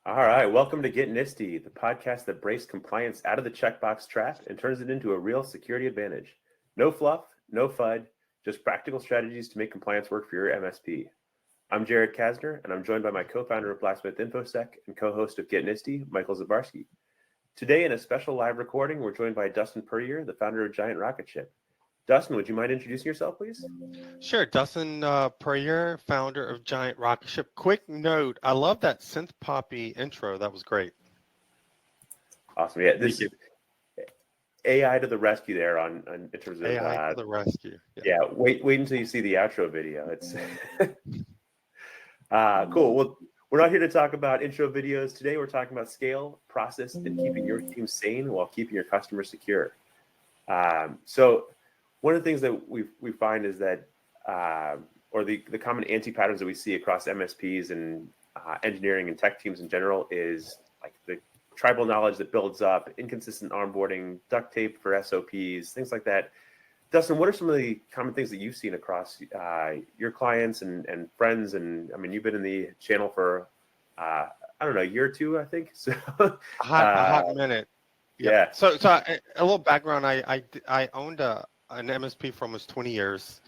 All right, welcome to Get Nisty, the podcast that breaks compliance out of the checkbox trap and turns it into a real security advantage. No fluff, no FUD, just practical strategies to make compliance work for your MSP. I'm Jared Kasner, and I'm joined by my co-founder of Blacksmith InfoSec and co-host of Get Nisty, Michael Zabarski. Today, in a special live recording, we're joined by Dustin Puryear, the founder of Giant Rocket Ship. Dustin, would you mind introducing yourself, please? Sure. Dustin Puryear, founder of Giant Rocket Ship. Quick note, I love that synth poppy intro. That was great. Awesome. Yeah, this is AI to the rescue there in terms of AI to the rescue. Yeah, wait until you see the outro video. It's cool. Well, we're not here to talk about intro videos today. We're talking about scale, process, and keeping your team sane while keeping your customers secure. So one of the things that we find is that, or the common anti-patterns that we see across MSPs and engineering and tech teams in general is like the tribal knowledge that builds up, inconsistent onboarding, duct tape for SOPs, things like that. Dustin, what are some of the common things that you've seen across your clients and friends? And I mean, you've been in the channel for, I don't know, a year or two, I think. So a hot minute. Yeah. So a little background. I owned an MSP for almost 20 years.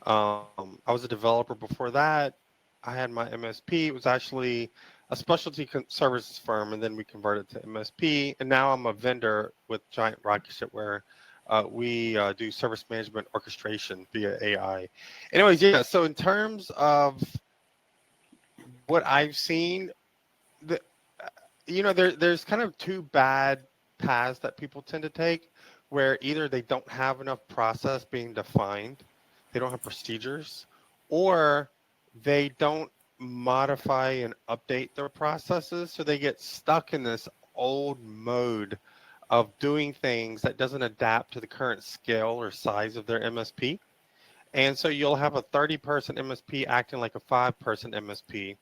I was a developer before that. I had my MSP. It was actually a specialty services firm, and then we converted to MSP. And now I'm a vendor with Giant Rocket Ship, where we do service management orchestration via AI. Anyways, yeah. So in terms of what I've seen, there's kind of two bad paths that people tend to take, where either they don't have enough process being defined, they don't have procedures, or they don't modify and update their processes, so they get stuck in this old mode of doing things that doesn't adapt to the current scale or size of their MSP. And so you'll have a 30-person MSP acting like a 5-person MSP,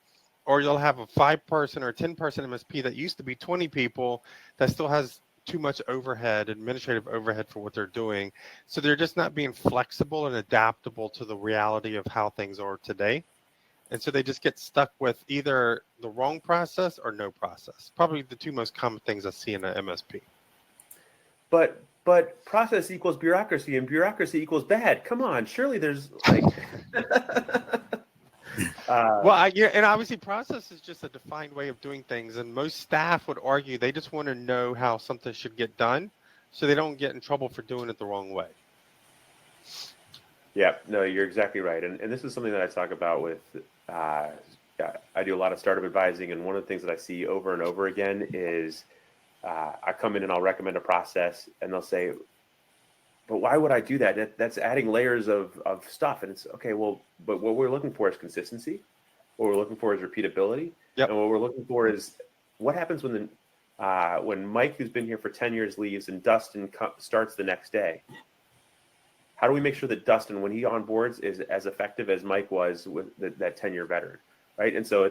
or you'll have a 5-person or 10-person MSP that used to be 20 people that still has too much overhead, administrative overhead for what they're doing. So they're just not being flexible and adaptable to the reality of how things are today. And so they just get stuck with either the wrong process or no process. Probably the two most common things I see in an MSP. But process equals bureaucracy, and bureaucracy equals bad. Come on, surely there's like. And obviously process is just a defined way of doing things, and most staff would argue they just want to know how something should get done, so they don't get in trouble for doing it the wrong way. Yeah, no, you're exactly right, and this is something that I talk about with. I do a lot of startup advising, and one of the things that I see over and over again is I come in and I'll recommend a process, and they'll say, but why would I do that? That's adding layers of stuff. And it's okay, well, but what we're looking for is consistency. What we're looking for is repeatability. Yep. And what we're looking for is what happens when Mike, who's been here for 10 years, leaves and Dustin starts the next day. How do we make sure that Dustin, when he onboards, is as effective as Mike was with that 10-year veteran, right? And so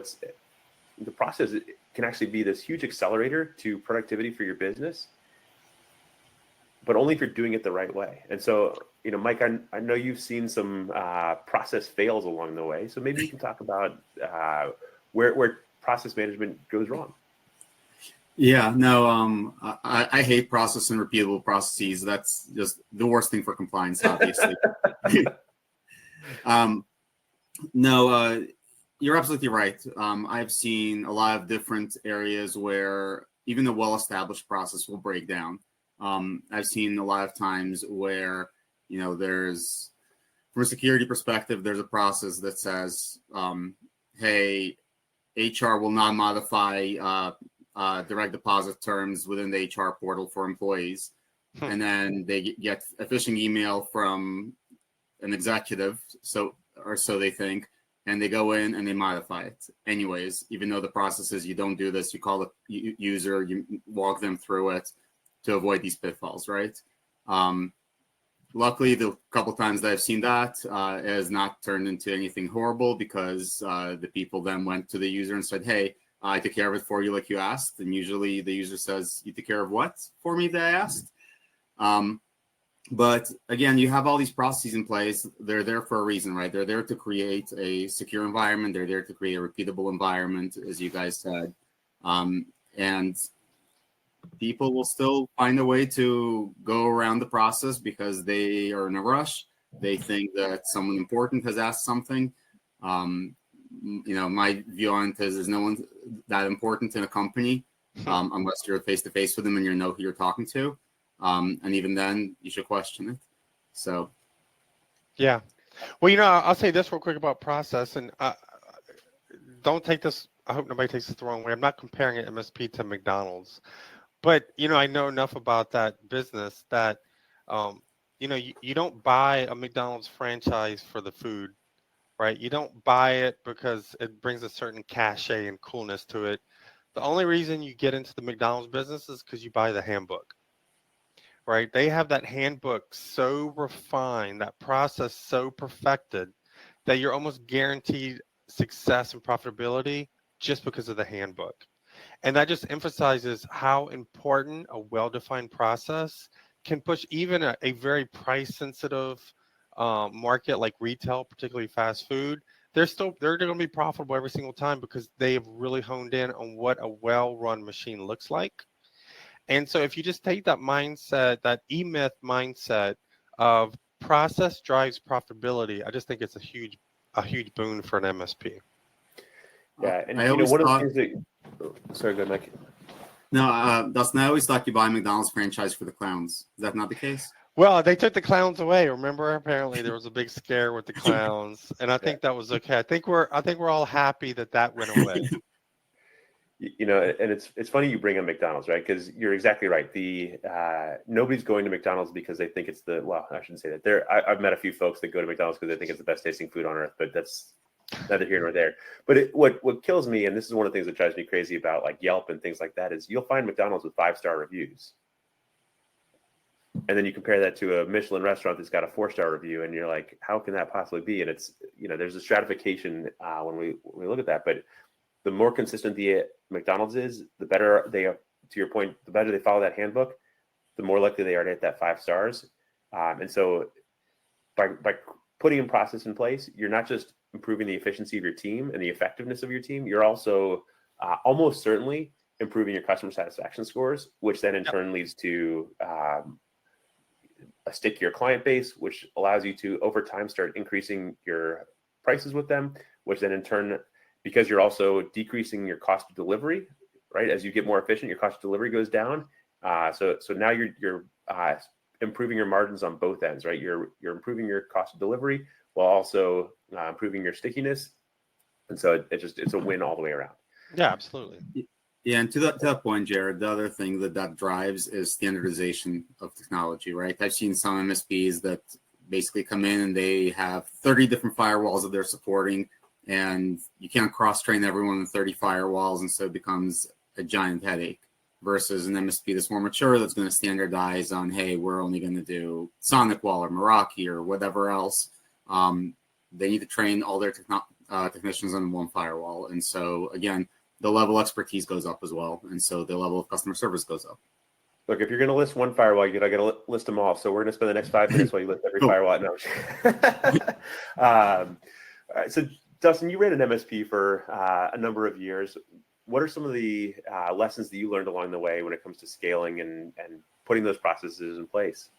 the process can actually be this huge accelerator to productivity for your business, but only if you're doing it the right way. And so, Mike, I know you've seen some process fails along the way. So maybe you can talk about where process management goes wrong. Yeah, no, I hate process and repeatable processes. That's just the worst thing for compliance, obviously. No, you're absolutely right. I've seen a lot of different areas where even the well-established process will break down. I've seen a lot of times where, there's, from a security perspective, there's a process that says, hey, HR will not modify direct deposit terms within the HR portal for employees. And then they get a phishing email from an executive, so they think, and they go in and they modify it anyways, even though the process is you don't do this, you call the user, you walk them through it to avoid these pitfalls, right? Luckily, the couple times that I've seen that has not turned into anything horrible, because the people then went to the user and said, hey, I took care of it for you like you asked. And usually the user says, you took care of what for me that I asked? But again, you have all these processes in place. They're there for a reason, right? They're there to create a secure environment. They're there to create a repeatable environment, as you guys said. And people will still find a way to go around the process because they are in a rush. They think that someone important has asked something. My view on it is no one that important in a company unless you're face to face with them and you know who you're talking to. And even then, you should question it. So, yeah. Well, I'll say this real quick about process, and don't take this. I hope nobody takes this the wrong way. I'm not comparing an MSP to McDonald's, but I know enough about that business that, you don't buy a McDonald's franchise for the food, right? You don't buy it because it brings a certain cachet and coolness to it. The only reason you get into the McDonald's business is because you buy the handbook, right? They have that handbook so refined, that process so perfected that you're almost guaranteed success and profitability just because of the handbook. And that just emphasizes how important a well-defined process can push even a very price-sensitive market like retail, particularly fast food. They're going to be profitable every single time because they have really honed in on what a well-run machine looks like. And so if you just take that mindset, that E-Myth mindset of process drives profitability, I just think it's a huge boon for an MSP. Yeah, and one of the things that. Sorry, go ahead, Mike. No, Dustin, I always thought you buy McDonald's franchise for the clowns. Is that not the case? Well, they took the clowns away. Remember, apparently there was a big scare with the clowns, and I think that was okay. I think we're all happy that went away. And it's funny you bring up McDonald's, right? Because you're exactly right. The nobody's going to McDonald's because they think it's I shouldn't say that. I've met a few folks that go to McDonald's because they think it's the best tasting food on earth, but that's neither here nor there. But what kills me, and this is one of the things that drives me crazy about like Yelp and things like that, is you'll find McDonald's with 5-star reviews, and then you compare that to a Michelin restaurant that's got a 4-star review, and you're like, how can that possibly be? And it's there's a stratification when we look at that, but the more consistent the McDonald's is, the better they are. To your point, the better they follow that handbook, the more likely they are to hit that 5 stars. And so by putting a process in place, you're not just improving the efficiency of your team and the effectiveness of your team, you're also almost certainly improving your customer satisfaction scores, which then in turn leads to a stickier client base, which allows you to over time start increasing your prices with them, which then in turn, because you're also decreasing your cost of delivery, right? As you get more efficient, your cost of delivery goes down. So now you're improving your margins on both ends, right? You're improving your cost of delivery while also improving your stickiness, and so it's a win all the way around. Yeah, absolutely. Yeah, and to that point, Jared, the other thing that drives is standardization of technology, right? I've seen some MSPs that basically come in and they have 30 different firewalls that they're supporting, and you can't cross-train everyone on 30 firewalls, and so it becomes a giant headache. Versus an MSP that's more mature that's going to standardize on, hey, we're only going to do SonicWall or Meraki or whatever else. They need to train all their technicians on one firewall. And so, again, the level of expertise goes up as well. And so the level of customer service goes up. Look, if you're going to list one firewall, you got to list them all. So we're going to spend the next 5 minutes while you list every firewall. No. All right. So, Dustin, you ran an MSP for a number of years. What are some of the lessons that you learned along the way when it comes to scaling and putting those processes in place?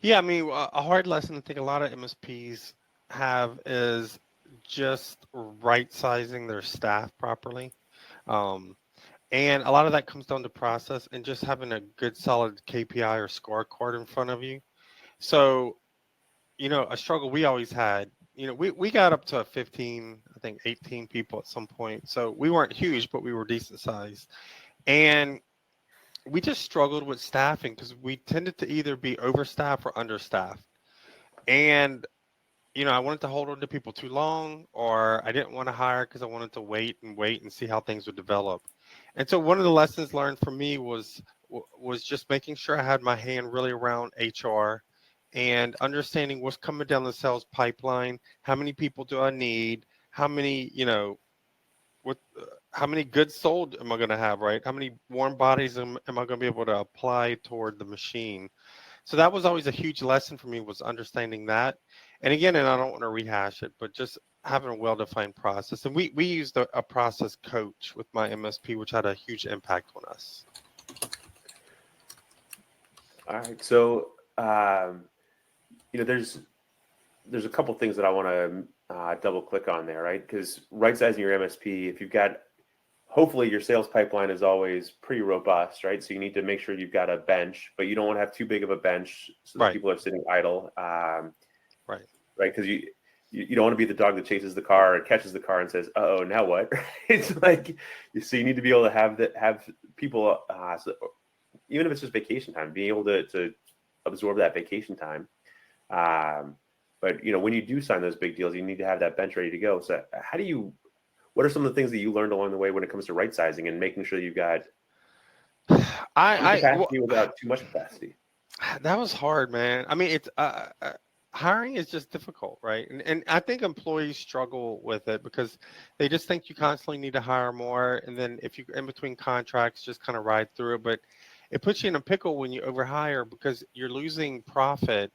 Yeah, I mean, a hard lesson I think a lot of MSPs have is just right-sizing their staff properly. And a lot of that comes down to process and just having a good, solid KPI or scorecard in front of you. So, a struggle we always had, we got up to 15, I think 18 people at some point. So we weren't huge, but we were decent size. And we just struggled with staffing because we tended to either be overstaffed or understaffed. And, I wanted to hold on to people too long, or I didn't want to hire because I wanted to wait and see how things would develop. And so one of the lessons learned for me was just making sure I had my hand really around HR and understanding what's coming down the sales pipeline. How many people do I need? How many, how many goods sold am I going to have, right? How many warm bodies am I going to be able to apply toward the machine? So that was always a huge lesson for me, was understanding that. And again, and I don't want to rehash it, but just having a well-defined process. And we used a process coach with my MSP, which had a huge impact on us. All right. So, there's a couple things that I want to double click on there, right? Because right sizing your MSP, if you've got, hopefully your sales pipeline is always pretty robust, right? So you need to make sure you've got a bench, but you don't want to have too big of a bench so that people are sitting idle. Right. Because you don't want to be the dog that chases the car and catches the car and says, "Uh-oh, now what?" It's like, so you need to be able to have people, so even if it's just vacation time, being able to absorb that vacation time. But when you do sign those big deals, you need to have that bench ready to go. So what are some of the things that you learned along the way when it comes to right sizing and making sure you've got capacity without too much capacity? That was hard, man. I mean, it's hiring is just difficult, right? And I think employees struggle with it because they just think you constantly need to hire more, and then if you're in between contracts, just kind of ride through it. But it puts you in a pickle when you overhire because you're losing profit.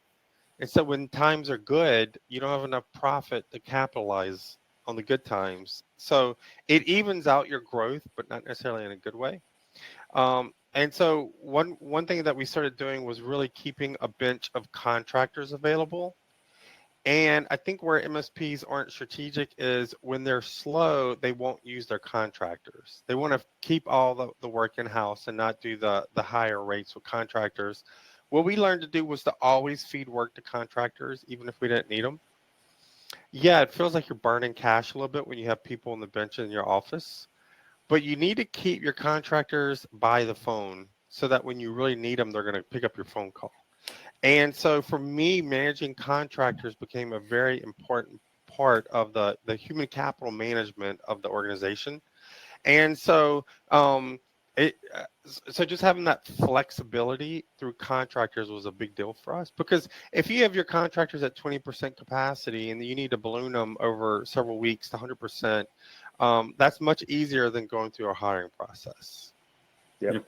And so when times are good, you don't have enough profit to capitalize on the good times. So it evens out your growth, but not necessarily in a good way. And so one thing that we started doing was really keeping a bench of contractors available. And I think where MSPs aren't strategic is when they're slow, they won't use their contractors. They want to keep all the work in-house and not do the higher rates with contractors. What we learned to do was to always feed work to contractors, even if we didn't need them. Yeah, it feels like you're burning cash a little bit when you have people on the bench in your office. But you need to keep your contractors by the phone so that when you really need them, they're going to pick up your phone call. And so for me, managing contractors became a very important part of the human capital management of the organization. And so so just having that flexibility through contractors was a big deal for us, because if you have your contractors at 20% capacity and you need to balloon them over several weeks to 100%, that's much easier than going through a hiring process. Yep.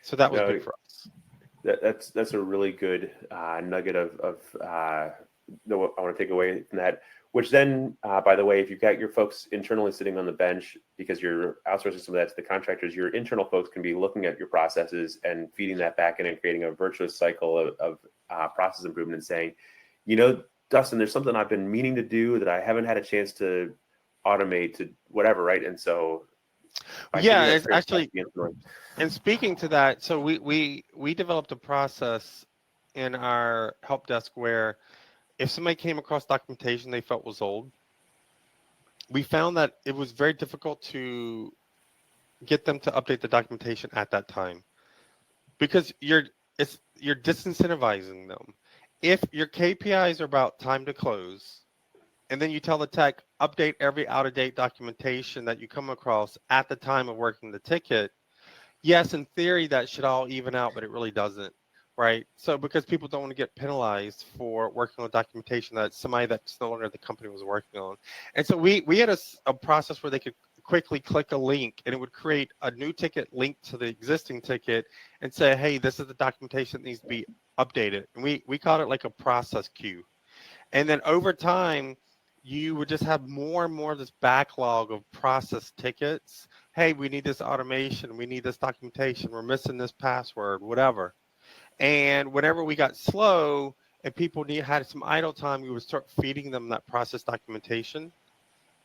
So that was big for us. That's a really good nugget of I want to take away from that. Which then, by the way, if you've got your folks internally sitting on the bench because you're outsourcing some of that to the contractors, your internal folks can be looking at your processes and feeding that back in and creating a virtuous cycle of process improvement and saying, Dustin, there's something I've been meaning to do that I haven't had a chance to automate to whatever, right? And so it's actually, and speaking to that, so we developed a process in our help desk where if somebody came across documentation they felt was old, we found that it was very difficult to get them to update the documentation at that time, because you're disincentivizing them. If your KPIs are about time to close, and then you tell the tech, update every out-of-date documentation that you come across at the time of working the ticket, yes, in theory, that should all even out, but it really doesn't, right? So because people don't want to get penalized for working on documentation that somebody that's no longer the company was working on. And so we had a process where they could quickly click a link and it would create a new ticket linked to the existing ticket and say, hey, this is the documentation that needs to be updated. And we called it like a process queue. And then over time, you would just have more and more of this backlog of process tickets. Hey, we need this automation. We need this documentation. We're missing this password, whatever. And whenever we got slow and people had some idle time, we would start feeding them that process documentation.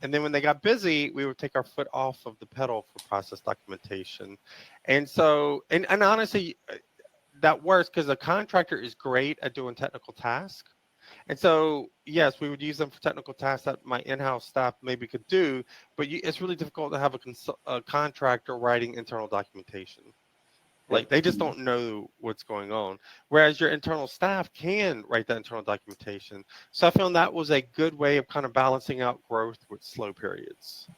And then when they got busy, we would take our foot off of the pedal for process documentation. And so, and honestly, that works because a contractor is great at doing technical tasks. And so, yes, we would use them for technical tasks that my in-house staff maybe could do, but it's really difficult to have a contractor writing internal documentation. Like, they just don't know what's going on, whereas your internal staff can write that internal documentation. So I found that was a good way of kind of balancing out growth with slow periods.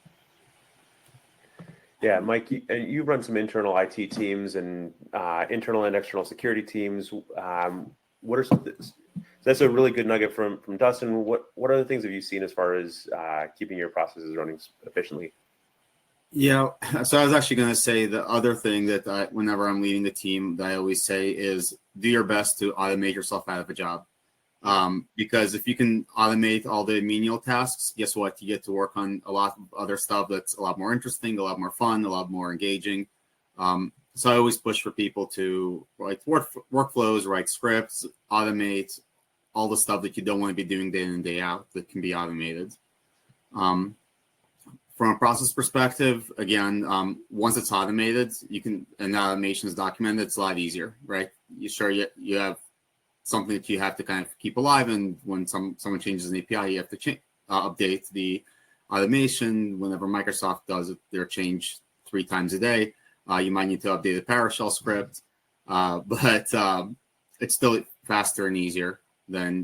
Yeah, Mike, you run some internal IT teams and internal and external security teams. What are some things? That's a really good nugget from Dustin. What other things have you seen as far as keeping your processes running efficiently? Yeah, so I was actually going to say the other thing that whenever I'm leading the team, that I always say is do your best to automate yourself out of a job. Because if you can automate all the menial tasks, guess what? You get to work on a lot of other stuff that's a lot more interesting, a lot more fun, a lot more engaging. So I always push for people to write workflows, write scripts, automate all the stuff that you don't want to be doing day in and day out that can be automated. From a process perspective, again, once it's automated, you can, and the automation is documented, it's a lot easier, right? You have something that you have to kind of keep alive, and when someone changes an API, you have to update the automation. Whenever Microsoft does it, their change 3 times a day, you might need to update a PowerShell script, but it's still faster and easier than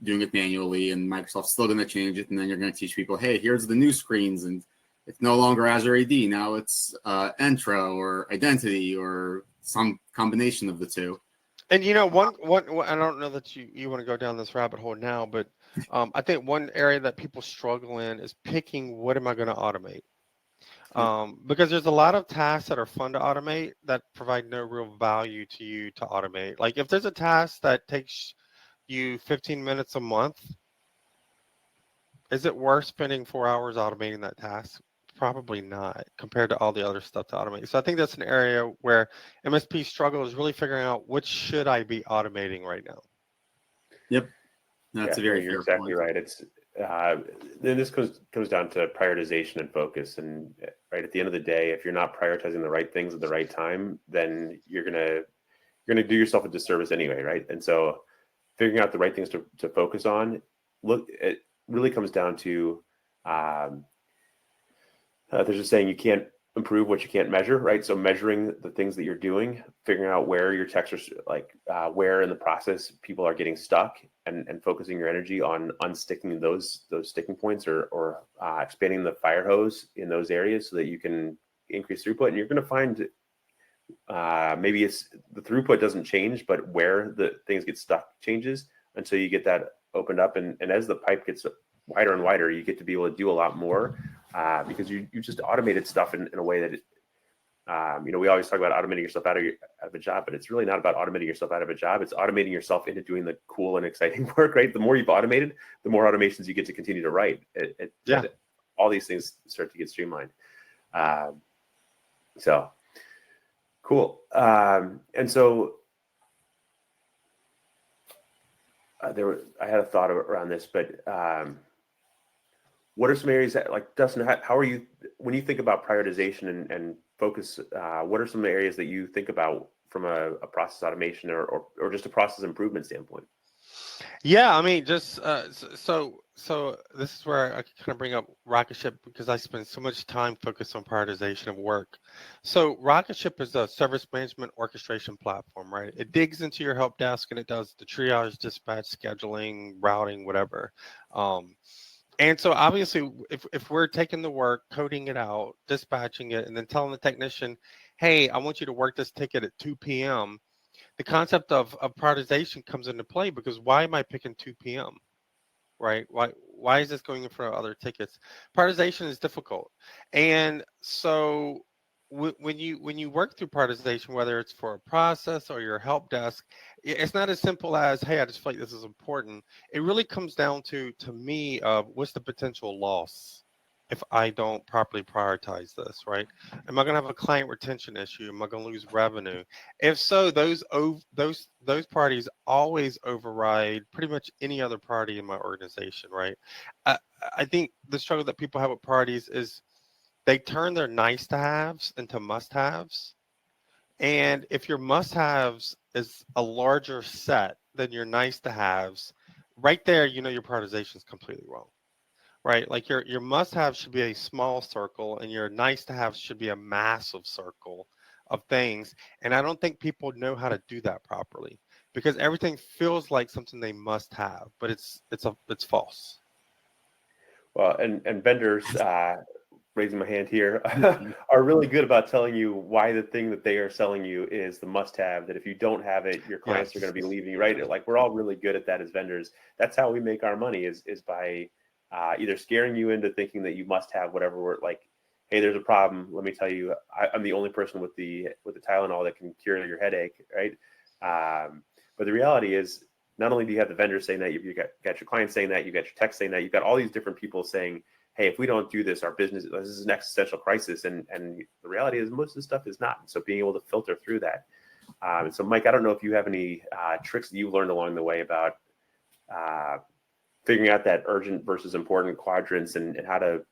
doing it manually. And Microsoft's still going to change it, and then you're going to teach people, hey, here's the new screens, and it's no longer Azure AD. Now it's Entra or Identity or some combination of the two. And you know, one I don't know that you want to go down this rabbit hole now, but I think one area that people struggle in is picking what am I going to automate. Because there's a lot of tasks that are fun to automate that provide no real value to you to automate. Like if there's a task that takes you 15 minutes a month, is it worth spending 4 hours automating that task? Probably not, compared to all the other stuff to automate. So I think that's an area where MSP struggle is really figuring out what should I be automating right now. Yep, that's a very you're fair exactly point. right. It's then this comes down to prioritization and focus. And right at the end of the day, if you're not prioritizing the right things at the right time, then you're gonna do yourself a disservice anyway, right? And so figuring out the right things to focus on, it really comes down to there's a saying, you can't improve what you can't measure, right? So measuring the things that you're doing, figuring out where your techs are, where in the process people are getting stuck, and focusing your energy on unsticking those sticking points or expanding the fire hose in those areas so that you can increase throughput. And you're going to find maybe it's the throughput doesn't change, but where the things get stuck changes until you get that opened up. And as the pipe gets wider and wider, you get to be able to do a lot more. Because you just automated stuff in a way that we always talk about automating yourself out of a job, but it's really not about automating yourself out of a job. It's automating yourself into doing the cool and exciting work, right? The more you've automated, the more automations you get to continue to write. All these things start to get streamlined. So cool. And so I had a thought around this, but what are some areas that, like Dustin, how are you, when you think about prioritization and focus, what are some areas that you think about from a process automation or just a process improvement standpoint? Yeah, I mean, just so this is where I kind of bring up Rocket Ship, because I spend so much time focused on prioritization of work. So Rocket Ship is a service management orchestration platform, right? It digs into your help desk and it does the triage, dispatch, scheduling, routing, whatever. And so obviously, if we're taking the work, coding it out, dispatching it, and then telling the technician, hey, I want you to work this ticket at 2 p.m., the concept of prioritization comes into play, because why am I picking 2 p.m., right? Why is this going in front of other tickets? Prioritization is difficult. And so when you work through prioritization, whether it's for a process or your help desk, it's not as simple as, hey, I just feel like this is important. It really comes down to me, what's the potential loss if I don't properly prioritize this, right? Am I going to have a client retention issue? Am I going to lose revenue? If so, those parties always override pretty much any other party in my organization, right? I think the struggle that people have with priorities is they turn their nice to haves into must haves. And if your must haves is a larger set than your nice to haves, right there, your prioritization is completely wrong, right? Like your must have should be a small circle and your nice to have should be a massive circle of things. And I don't think people know how to do that properly, because everything feels like something they must have, but it's false. Well, and vendors, raising my hand here, are really good about telling you why the thing that they are selling you is the must-have, that if you don't have it, your clients are going to be leaving you, right? Like, we're all really good at that as vendors. That's how we make our money, is by either scaring you into thinking that you must have whatever. We're like, hey, there's a problem. Let me tell you, I'm the only person with the Tylenol that can cure your headache, right? But the reality is, not only do you have the vendors saying that, you got your clients saying that, you got your tech saying that, you've got all these different people saying, hey, if we don't do this, our business, this is an existential crisis. And the reality is most of the stuff is not. So being able to filter through that. So Mike, I don't know if you have any tricks that you've learned along the way about figuring out that urgent versus important quadrants and how to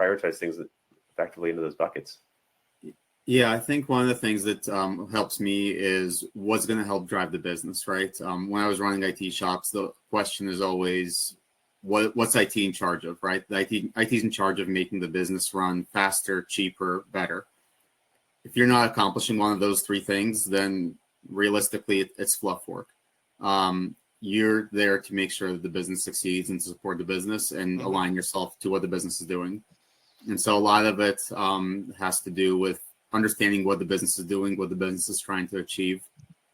prioritize things effectively into those buckets. Yeah, I think one of the things that helps me is what's going to help drive the business, right? When I was running IT shops, the question is always, what's IT in charge of, right? The IT's in charge of making the business run faster, cheaper, better. If you're not accomplishing one of those three things, then realistically, it's fluff work. You're there to make sure that the business succeeds and to support the business and align yourself to what the business is doing. And so a lot of it has to do with understanding what the business is doing, what the business is trying to achieve.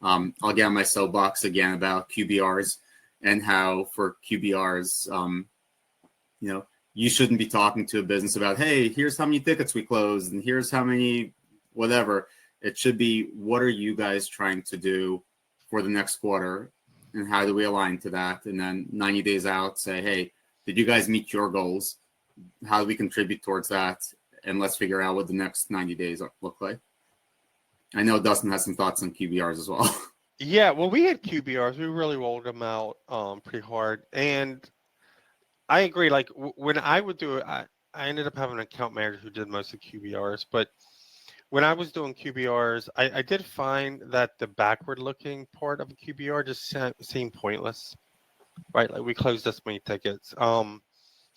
I'll get on my soapbox again about QBRs and how for QBRs, you shouldn't be talking to a business about, hey, here's how many tickets we closed and here's how many whatever. It should be, what are you guys trying to do for the next quarter and how do we align to that? And then 90 days out, say, hey, did you guys meet your goals? How do we contribute towards that? And let's figure out what the next 90 days look like. I know Dustin has some thoughts on QBRs as well. Yeah, well, we had QBRs. We really rolled them out pretty hard. And I agree. Like when I would do it, I ended up having an account manager who did most of QBRs. But when I was doing QBRs, I did find that the backward-looking part of a QBR just seemed pointless, right? Like we closed this many tickets. And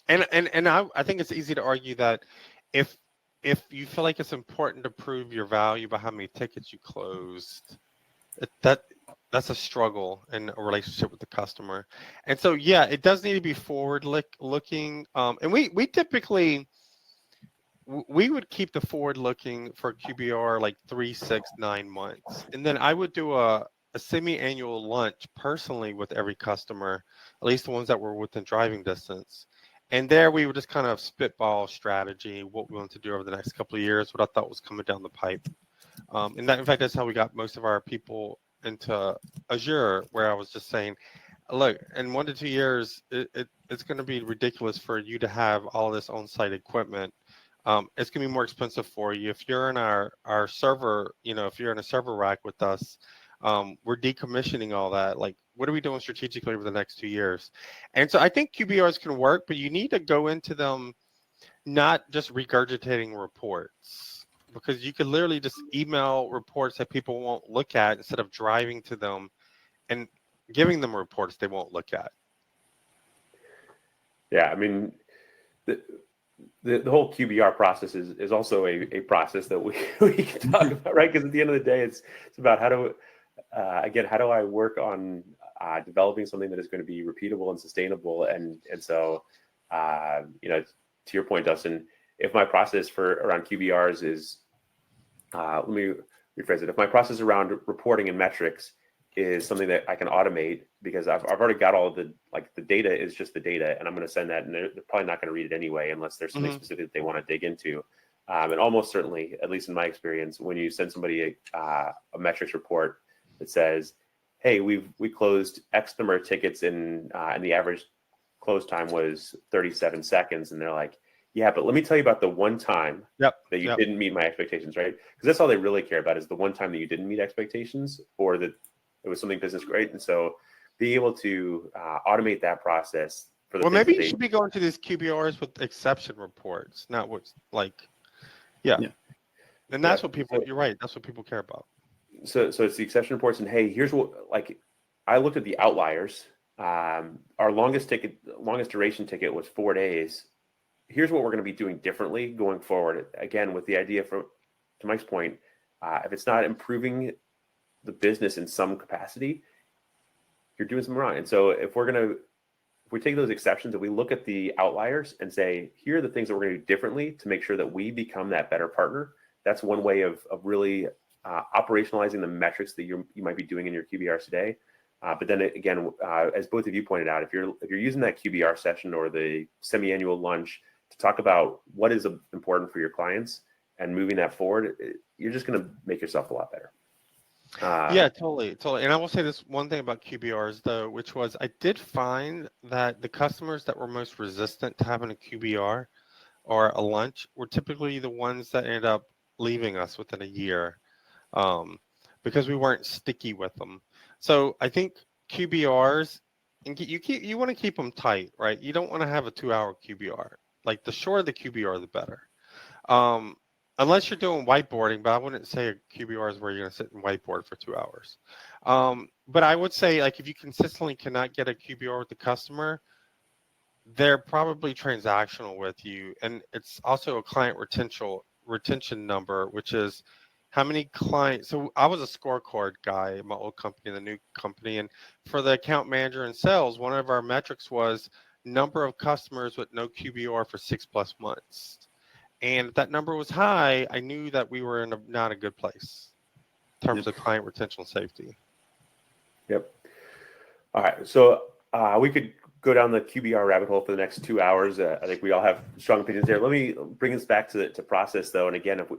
I think it's easy to argue that if you feel like it's important to prove your value by how many tickets you closed, that's a struggle in a relationship with the customer. And so, yeah, it does need to be forward looking. And we typically, we would keep the forward looking for QBR like 3, 6, 9 months. And then I would do a semi-annual lunch personally with every customer, at least the ones that were within driving distance. And there we would just kind of spitball strategy, what we want to do over the next couple of years, what I thought was coming down the pipe. And that, in fact, that's how we got most of our people into Azure, where I was just saying, look, in 1 to 2 years, it's going to be ridiculous for you to have all this on-site equipment. It's going to be more expensive for you. If you're in our server, if you're in a server rack with us, we're decommissioning all that. Like, what are we doing strategically over the next 2 years? And so I think QBRs can work, but you need to go into them not just regurgitating reports, because you could literally just email reports that people won't look at instead of driving to them and giving them reports they won't look at. Yeah, I mean, the whole QBR process is also a process that we can talk about, right? Because at the end of the day, it's about how do I work on developing something that is going to be repeatable and sustainable, and so to your point, Dustin, if my process around QBRs is let me rephrase it. If my process around reporting and metrics is something that I can automate because I've already got all of the data is just the data, and I'm going to send that, and they're probably not going to read it anyway unless there's something specific that they want to dig into. And almost certainly, at least in my experience, when you send somebody a metrics report that says, "Hey, we closed X number of tickets and the average close time was 37 seconds," and they're like, "Yeah, but let me tell you about the one time that you didn't meet my expectations," right? Because that's all they really care about is the one time that you didn't meet expectations or that it was something business great. And so being able to automate that process for the maybe you should be going to these QBRs with exception reports, not what's and that's what people, you're right, that's what people care about. So it's the exception reports, and hey, here's what, I looked at the outliers. Our longest duration ticket was 4 days. Here's what we're going to be doing differently going forward. Again, with the idea, to Mike's point, if it's not improving the business in some capacity, you're doing something wrong. And so if we take those exceptions and we look at the outliers and say, here are the things that we're going to do differently to make sure that we become that better partner. That's one way of really operationalizing the metrics that you might be doing in your QBRs today. But then again, as both of you pointed out, if you're using that QBR session or the semi-annual lunch to talk about what is important for your clients and moving that forward, you're just going to make yourself a lot better. Yeah, totally. And I will say this one thing about QBRs though, which was I did find that the customers that were most resistant to having a QBR or a lunch were typically the ones that ended up leaving us within a year, um, because we weren't sticky with them. So I think QBRs, and you want to keep them tight, right? You don't want to have a 2-hour QBR. Like the shorter the QBR, the better. Um, Unless you're doing whiteboarding, but I wouldn't say a QBR is where you're going to sit and whiteboard for 2 hours. But I would say, like, if you consistently cannot get a QBR with the customer, they're probably transactional with you. And it's also a client retention number, which is how many clients. So I was a scorecard guy in my old company, the new company. And for the account manager and sales, one of our metrics was number of customers with no QBR for 6+ months. And if that number was high, I knew that we were in not a good place in terms of client retention safety. Yep. All right. So we could go down the QBR rabbit hole for the next 2 hours. I think we all have strong opinions there. Let me bring us back to process, though. And again, if we,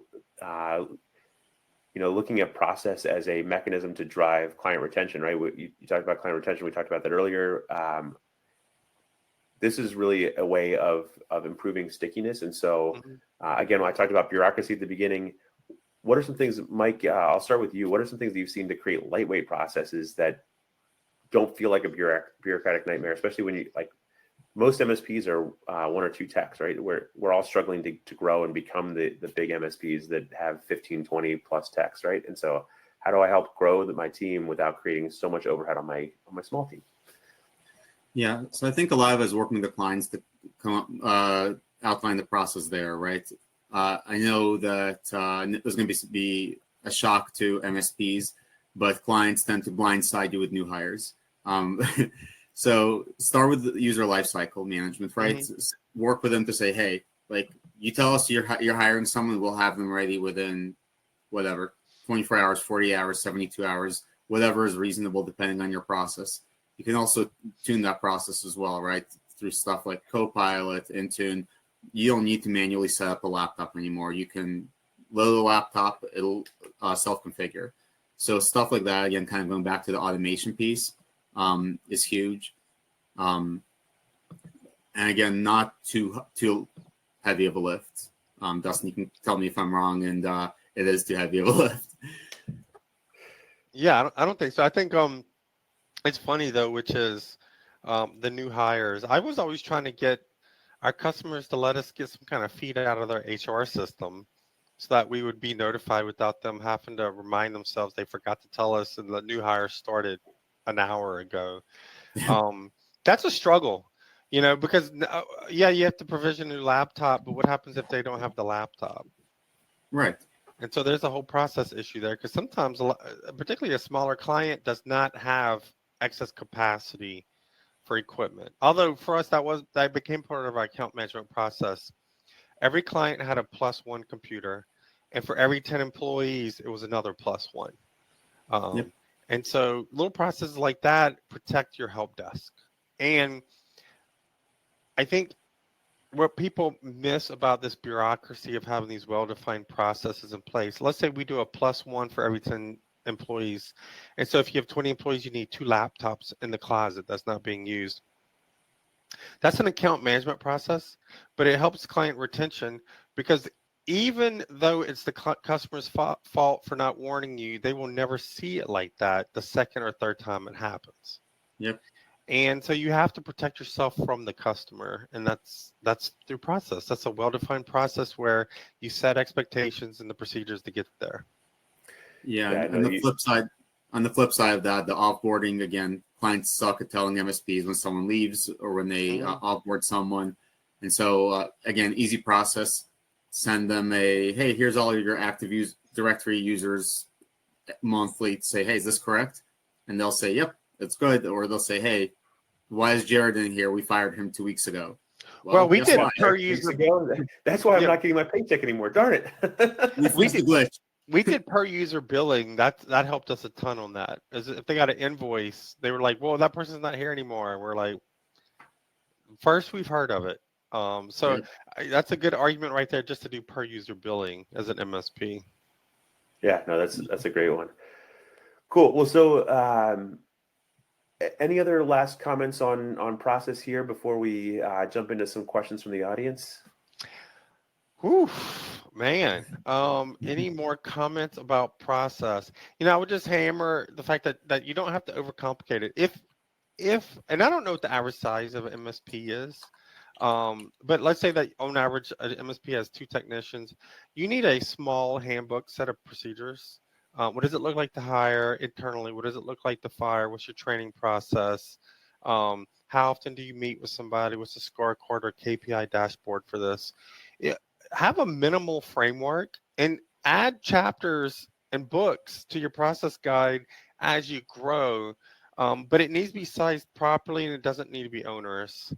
looking at process as a mechanism to drive client retention, right? You talked about client retention. We talked about that earlier. This is really a way of improving stickiness. And so, again, when I talked about bureaucracy at the beginning, what are some things, Mike, I'll start with you. What are some things that you've seen to create lightweight processes that don't feel like a bureaucratic nightmare, especially when you, like, most MSPs are 1 or 2 techs, right? We're all struggling to grow and become the big MSPs that have 15, 20 plus techs, right? And so how do I help grow my team without creating so much overhead on my small team? Yeah, so I think a lot of us working with the clients to come up, outline the process there, right? I know that there's going to be a shock to MSPs, but clients tend to blindside you with new hires. So start with the user lifecycle management, right? Work with them to say, hey, like, you tell us you're hiring someone, we'll have them ready within whatever, 24 hours, 40 hours, 72 hours, whatever is reasonable depending on your process. You can also tune that process as well, right? Through stuff like Copilot, Intune. You don't need to manually set up a laptop anymore. You can load a laptop, it'll self-configure. So stuff like that, again, kind of going back to the automation piece, is huge. And again, not too heavy of a lift. Dustin, you can tell me if I'm wrong, and it is too heavy of a lift. Yeah, I don't think so. I think it's funny though, which is the new hires. I was always trying to get our customers to let us get some kind of feed out of their HR system so that we would be notified without them having to remind themselves they forgot to tell us and the new hire started an hour ago. That's a struggle, because you have to provision a new laptop, but what happens if they don't have the laptop? Right. And so there's a whole process issue there because sometimes, particularly a smaller client, does not have excess capacity for equipment. Although for us, that became part of our account management process. Every client had a +1 computer, and for every 10 employees, it was another +1. And so little processes like that protect your help desk. And I think what people miss about this bureaucracy of having these well-defined processes in place, let's say we do a +1 for every 10 employees. And so if you have 20 employees, you need 2 laptops in the closet that's not being used. That's an account management process, but it helps client retention because even though it's the customer's fault for not warning you, they will never see it like that the second or third time it happens. Yep. And so you have to protect yourself from the customer, and that's through process. That's a well-defined process where you set expectations and the procedures to get there. Yeah, and the flip side, on the flip side of that, the offboarding, again, clients suck at telling MSPs when someone leaves or when they offboard someone. And so, again, easy process. Send them hey, here's all your active directory users monthly to say, hey, is this correct? And they'll say, yep, it's good. Or they'll say, hey, why is Jared in here? We fired him 2 weeks ago. Well, we did per user. That's why I'm not getting my paycheck anymore. Darn it. We did per user billing. That helped us a ton on that. As if they got an invoice, they were like, well, that person's not here anymore. And we're like, first we've heard of it. So that's a good argument right there, just to do per user billing as an MSP. Yeah, no, that's a great one. Cool. Well, so any other last comments on process here before we jump into some questions from the audience? Whew, man. Any more comments about process? I would just hammer the fact that you don't have to overcomplicate it. If and I don't know what the average size of an MSP is, but let's say that on average an MSP has 2 technicians. You need a small handbook set of procedures. What does it look like to hire internally? What does it look like to fire? What's your training process? How often do you meet with somebody? What's the scorecard or KPI dashboard for this? Yeah, have a minimal framework and add chapters and books to your process guide as you grow. But it needs to be sized properly and it doesn't need to be onerous,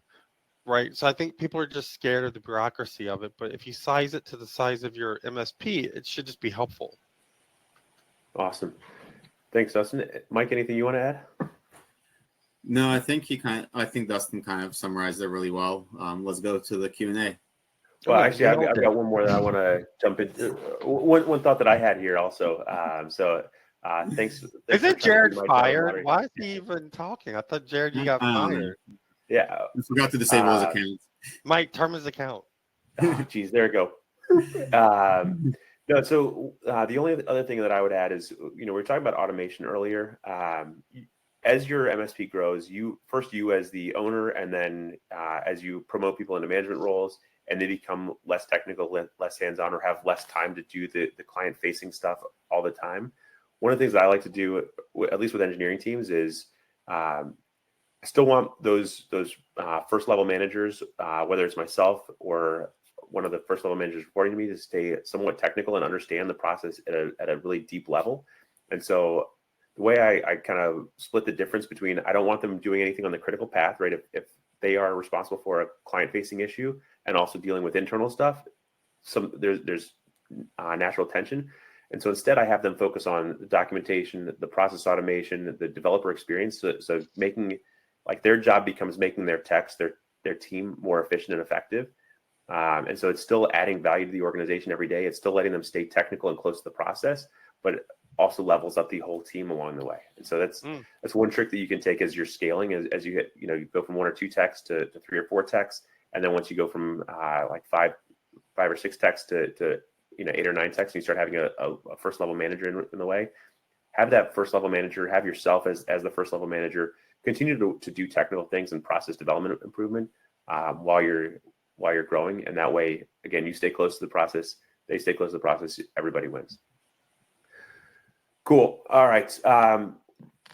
right? So I think people are just scared of the bureaucracy of it. But if you size it to the size of your MSP, it should just be helpful. Awesome. Thanks, Dustin. Mike, anything you want to add? No, I think Dustin kind of summarized it really well. Let's go to the Q&A. Well, actually, I've got one more that I want to jump into. One thought that I had here also. Thanks. Isn't Jared fired? Why is he even talking? I thought, Jared, you got fired. Yeah. I forgot to disable his account. Mike, term his account. Geez, there we go. No, so the only other thing that I would add is, we were talking about automation earlier. As your MSP grows, you as the owner, and then as you promote people into management roles, and they become less technical, less hands-on, or have less time to do the client-facing stuff all the time. One of the things that I like to do, at least with engineering teams, is I still want those first-level managers, whether it's myself or one of the first-level managers reporting to me, to stay somewhat technical and understand the process at a really deep level. And so the way I kind of split the difference between, I don't want them doing anything on the critical path, right? If they are responsible for a client-facing issue and also dealing with internal stuff, there's natural tension. And so instead, I have them focus on the documentation, the process automation, the developer experience. So making, like, their job becomes making their techs, their team more efficient and effective. And so it's still adding value to the organization every day. It's still letting them stay technical and close to the process, but also levels up the whole team along the way. And so that's one trick that you can take as you're scaling, as you hit, you go from 1 or 2 techs to 3 or 4 techs. And then once you go from like 5 or 6 techs to 8 or 9 techs, and you start having a first level manager in the way, have that first level manager, have yourself as the first level manager, continue to do technical things and process development improvement while you're growing. And that way, again, you stay close to the process, they stay close to the process, everybody wins. Cool. All right.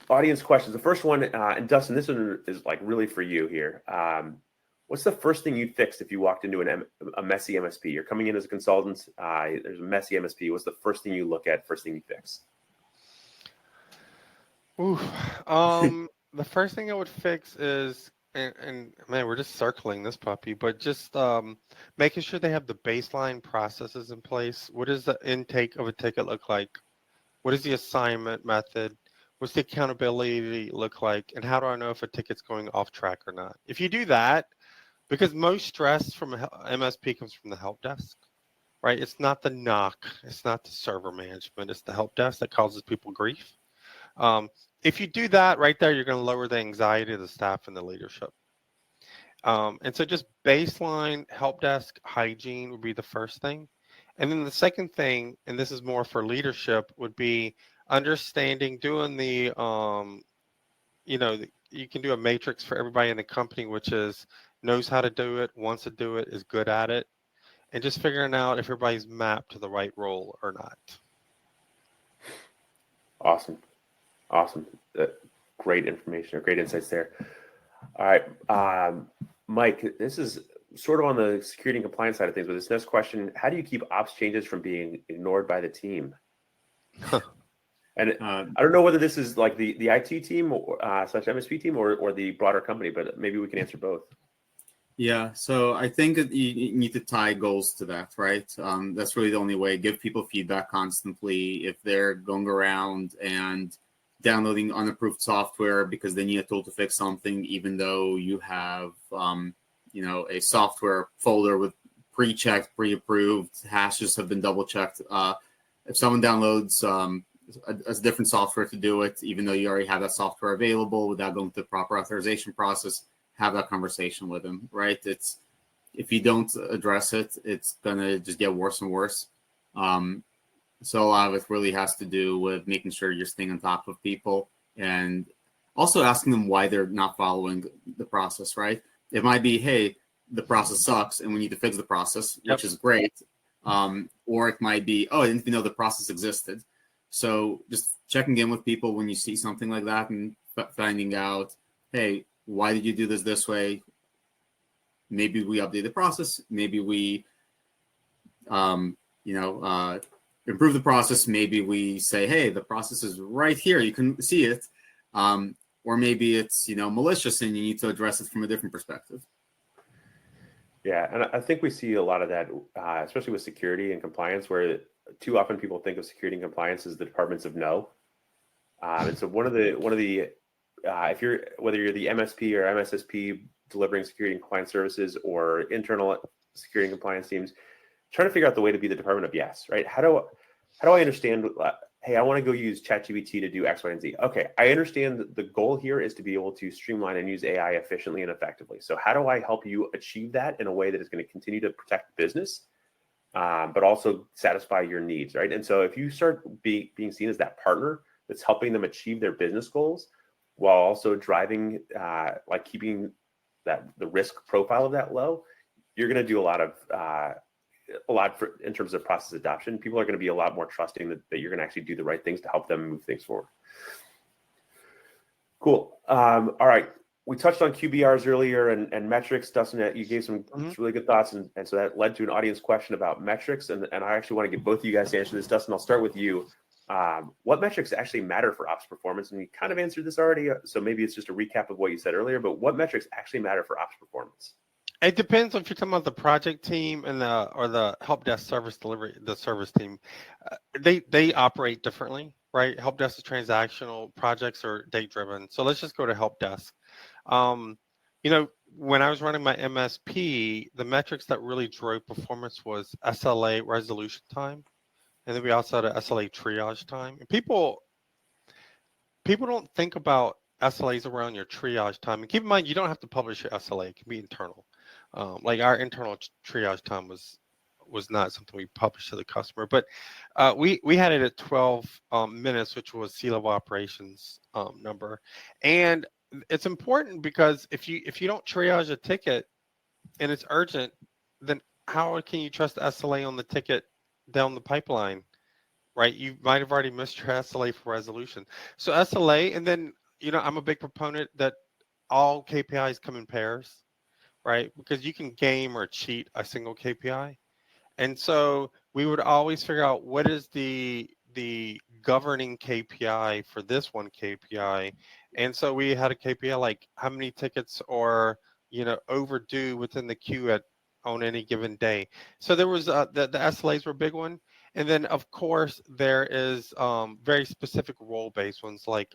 Audience questions. The first one, and Dustin, this one is like really for you here. What's the first thing you'd fix if you walked into a messy MSP? You're coming in as a consultant. There's a messy MSP. What's the first thing you look at? First thing you fix? Ooh, the first thing I would fix is, and man, we're just circling this puppy, but just making sure they have the baseline processes in place. What does the intake of a ticket look like? What is the assignment method? What's the accountability look like? And how do I know if a ticket's going off track or not? If you do that, because most stress from MSP comes from the help desk, right? It's not the NOC, it's not the server management, it's the help desk that causes people grief. If you do that right there, you're going to lower the anxiety of the staff and the leadership. And so just baseline help desk hygiene would be the first thing. And then the second thing, and this is more for leadership, would be understanding, doing the, you can do a matrix for everybody in the company, which is knows how to do it, wants to do it, is good at it, and just figuring out if everybody's mapped to the right role or not. Awesome. Great information or great insights there. All right. Mike, this is sort of on the security and compliance side of things, but this next question, how do you keep ops changes from being ignored by the team? And I don't know whether this is like the IT team or slash MSP team or the broader company, but maybe we can answer both. Yeah, so I think that you need to tie goals to that, right? That's really the only way. Give people feedback constantly. If they're going around and downloading unapproved software because they need a tool to fix something, even though you have a software folder with pre-checked, pre-approved, hashes have been double-checked. If someone downloads a different software to do it, even though you already have that software available without going through the proper authorization process. Have that conversation with them, right? It's if you don't address it, it's gonna just get worse and worse. So a lot of it really has to do with making sure you're staying on top of people and also asking them why they're not following the process, right? It might be, hey, the process sucks and we need to fix the process, which is great. Or it might be, oh, I didn't even know the process existed. So just checking in with people when you see something like that and finding out, hey, why did you do this way? Maybe we update the process. Maybe we, improve the process. Maybe we say, hey, the process is right here. You can see it. Or maybe it's, malicious and you need to address it from a different perspective. Yeah, and I think we see a lot of that, especially with security and compliance, where too often people think of security and compliance as the departments of no. And so one of the if you're whether you're the MSP or MSSP delivering security and compliance services or internal security and compliance teams, trying to figure out the way to be the department of yes, right? How do I understand? Hey, I want to go use ChatGPT to do X, Y, and Z. Okay, I understand that the goal here is to be able to streamline and use AI efficiently and effectively. So how do I help you achieve that in a way that is going to continue to protect the business, but also satisfy your needs, right? And so if you start being seen as that partner that's helping them achieve their business goals while also driving, keeping the risk profile of that low, you're going to do a lot in terms of process adoption. People are going to be a lot more trusting that you're going to actually do the right things to help them move things forward. Cool. All right. We touched on QBRs earlier and metrics. Dustin, you gave some really good thoughts. And so that led to an audience question about metrics. And I actually want to get both of you guys to answer this. Dustin, I'll start with you. What metrics actually matter for ops performance? And you kind of answered this already. So maybe it's just a recap of what you said earlier, but what metrics actually matter for ops performance? It depends if you're talking about the project team and the help desk service delivery, the service team. They operate differently, right? Help desk is transactional, projects are date driven. So let's just go to help desk. When I was running my MSP, the metrics that really drove performance was SLA resolution time, and then we also had a SLA triage time. And people don't think about SLAs around your triage time. And keep in mind, you don't have to publish your SLA; it can be internal. Like our internal triage time was not something we published to the customer, but we had it at 12 minutes, which was C-level operations number. And it's important because if you don't triage a ticket and it's urgent, then how can you trust SLA on the ticket down the pipeline, right? You might have already missed your SLA for resolution. So SLA, and then I'm a big proponent that all KPIs come in pairs, right? Because you can game or cheat a single KPI. And so we would always figure out what is the governing KPI for this one KPI. And so we had a KPI like how many tickets are, overdue within the queue on any given day. So there was the SLAs were a big one. And then of course there is very specific role-based ones like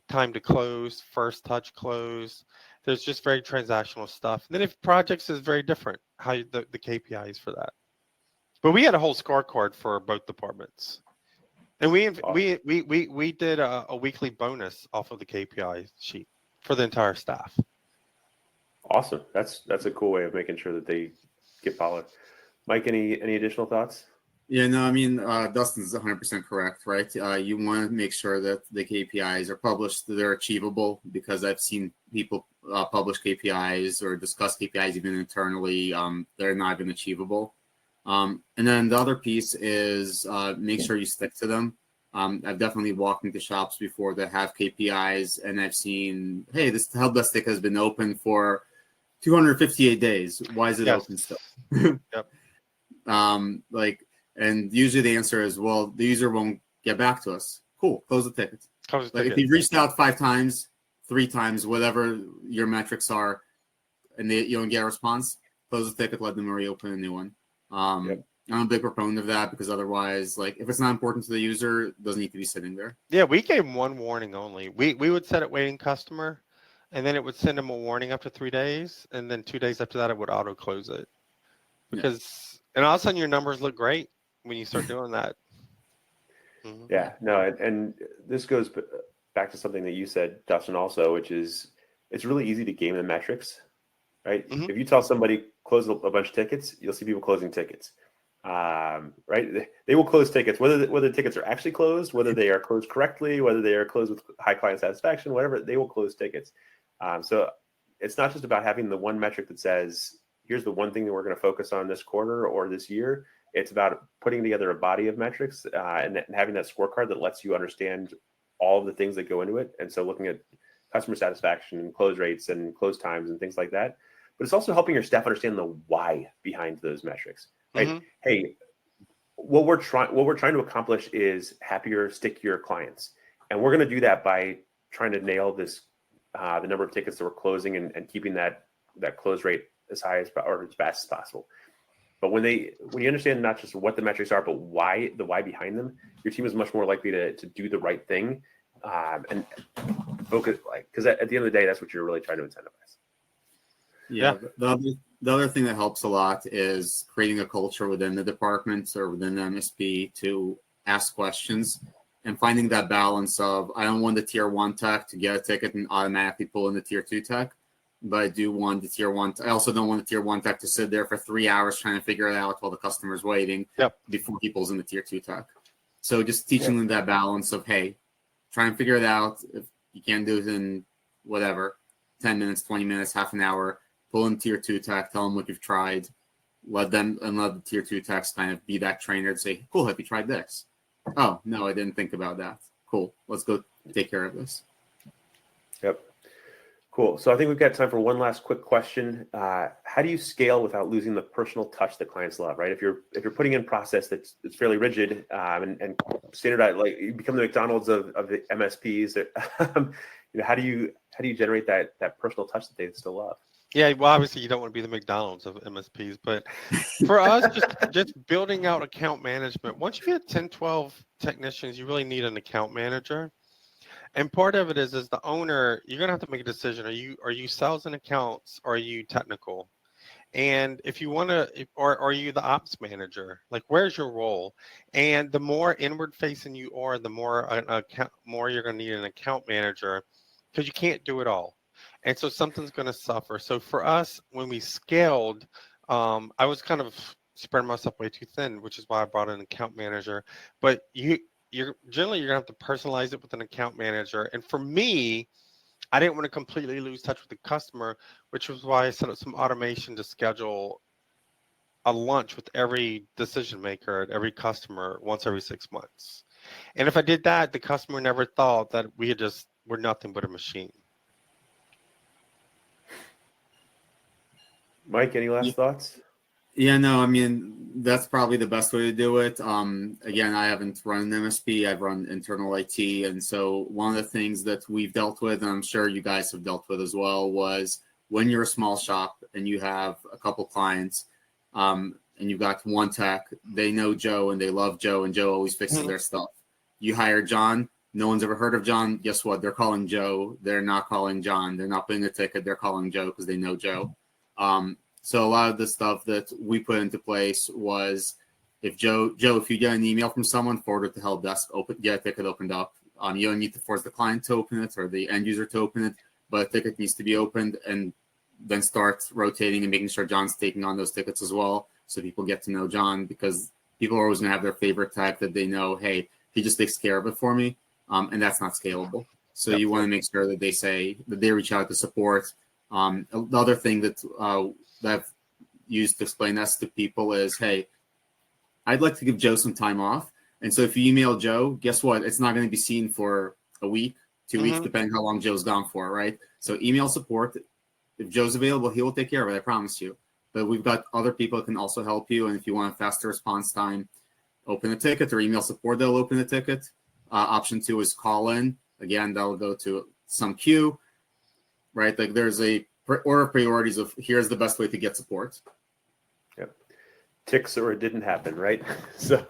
time to close, first touch close. There's just very transactional stuff. And then if projects is very different, how the KPIs for that. But we had a whole scorecard for both departments, and we did a weekly bonus off of the KPI sheet for the entire staff. Awesome. That's a cool way of making sure that they get followed. Mike, any additional thoughts? Yeah, no, I mean, Dustin's 100% correct, right? You want to make sure that the KPIs are published, they're achievable, because I've seen people publish KPIs or discuss KPIs even internally. They're not even achievable. And then the other piece is make sure you stick to them. I've definitely walked into shops before that have KPIs, and I've seen, hey, this help desk ticket has been open for 258 days. Why is it open still? Yep. And usually the answer is, well, the user won't get back to us. Cool, close the ticket. If you've reached out 5 times, 3 times, whatever your metrics are, and you don't get a response, close the ticket, let them reopen a new one. I'm a big proponent of that, because otherwise, if it's not important to the user, it doesn't need to be sitting there. Yeah, we gave them one warning only. We would set it waiting customer, and then it would send them a warning after 3 days, and then 2 days after that, it would auto close it. And all of a sudden, your numbers look great when you start doing that. Yeah, no, and this goes back to something that you said, Dustin, also, which is it's really easy to game the metrics, right? If you tell somebody close a bunch of tickets, you'll see people closing tickets, right? They will close tickets, whether the tickets are actually closed, whether they are closed correctly, whether they are closed with high client satisfaction, whatever, they will close tickets. So it's not just about having the one metric that says, here's the one thing that we're going to focus on this quarter or this year. It's about putting together a body of metrics and having that scorecard that lets you understand all of the things that go into it. And so looking at customer satisfaction and close rates and close times and things like that. But it's also helping your staff understand the why behind those metrics, right? Hey, what we're trying to accomplish is happier, stickier clients. And we're going to do that by trying to nail this, the number of tickets that we're closing and keeping that close rate as high as or as fast as possible. But when you understand not just what the metrics are, but the why behind them, your team is much more likely to do the right thing and focus, because at the end of the day, that's what you're really trying to incentivize. Yeah. The other thing that helps a lot is creating a culture within the departments or within the MSP to ask questions and finding that balance of, I don't want the tier 1 tech to get a ticket and automatically pull in the tier 2 tech. But I do want the tier 1. I also don't want the tier 1 tech to sit there for 3 hours trying to figure it out while the customer's waiting before he pulls in the tier 2 tech. So just teaching them that balance of, hey, try and figure it out. If you can't do it in whatever, 10 minutes, 20 minutes, half an hour, pull in tier 2 tech, tell them what you've tried, let the tier 2 techs kind of be that trainer and say, cool, have you tried this? Oh, no, I didn't think about that. Cool, let's go take care of this. Yep. Cool. So I think we've got time for one last quick question. How do you scale without losing the personal touch that clients love, right? If you're putting in process that's fairly rigid and standardized, like you become the McDonald's of the MSPs, how do you generate that personal touch that they still love? Yeah, well, obviously you don't want to be the McDonald's of MSPs, but for us, just building out account management. Once you get 10, 12 technicians, you really need an account manager. And part of it is the owner, you're gonna have to make a decision. Are you sales and accounts, or are you technical? And if you want to, or are you the ops manager? Like, where's your role? And the more inward facing you are, the more you're gonna need an account manager, because you can't do it all. And so something's gonna suffer. So for us, when we scaled, I was kind of spreading myself way too thin, which is why I brought an account manager. But you're gonna have to personalize it with an account manager. And for me, I didn't want to completely lose touch with the customer, which was why I set up some automation to schedule a lunch with every decision maker at every customer once every 6 months. And if I did that, the customer never thought that we were nothing but a machine. Mike, any last thoughts? Yeah, no, I mean, that's probably the best way to do it. Again, I haven't run an MSP, I've run internal IT. And so one of the things that we've dealt with, and I'm sure you guys have dealt with as well, was when you're a small shop and you have a couple clients and you've got one tech, they know Joe and they love Joe and Joe always fixes their stuff. You hire John, no one's ever heard of John. Guess what? They're calling Joe. They're not calling John. They're not putting a ticket. They're calling Joe because they know Joe. So a lot of the stuff that we put into place was, if Joe, if you get an email from someone, forward it to help desk, get a ticket opened up. You don't need to force the client to open it or the end user to open it, but a ticket needs to be opened, and then start rotating and making sure John's taking on those tickets as well, so people get to know John, because people are always going to have their favorite tech that they know, hey, he just takes care of it for me, and that's not scalable. So you want to make sure that they reach out to support. The other thing that I've used to explain this to people is, hey, I'd like to give Joe some time off. And so if you email Joe, guess what? It's not going to be seen for a week, 2 weeks, depending how long Joe's gone for, right? So email support. If Joe's available, he will take care of it, I promise you. But we've got other people that can also help you. And if you want a faster response time, open a ticket, or email support, they'll open a ticket. Option 2 is call in. Again, that'll go to some queue, right? Like, there's a order of priorities of, here's the best way to get support. Yep. Ticks or it didn't happen, right? So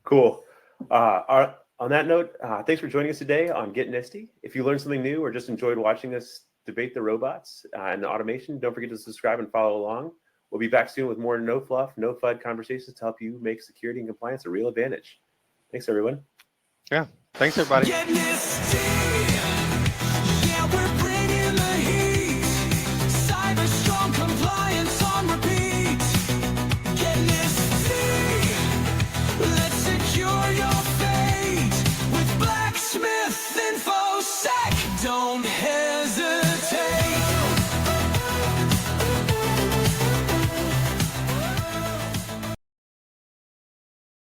cool. On that note, thanks for joining us today on Get Nisty. If you learned something new or just enjoyed watching us debate the robots and the automation, don't forget to subscribe and follow along. We'll be back soon with more no fluff, no FUD conversations to help you make security and compliance a real advantage. Thanks, everyone. Yeah. Thanks, everybody. Get misty. Yeah, we're bringing the heat. Cyber strong compliance on repeat. Get misty. Let's secure your fate with Blacksmith InfoSec. Don't hesitate.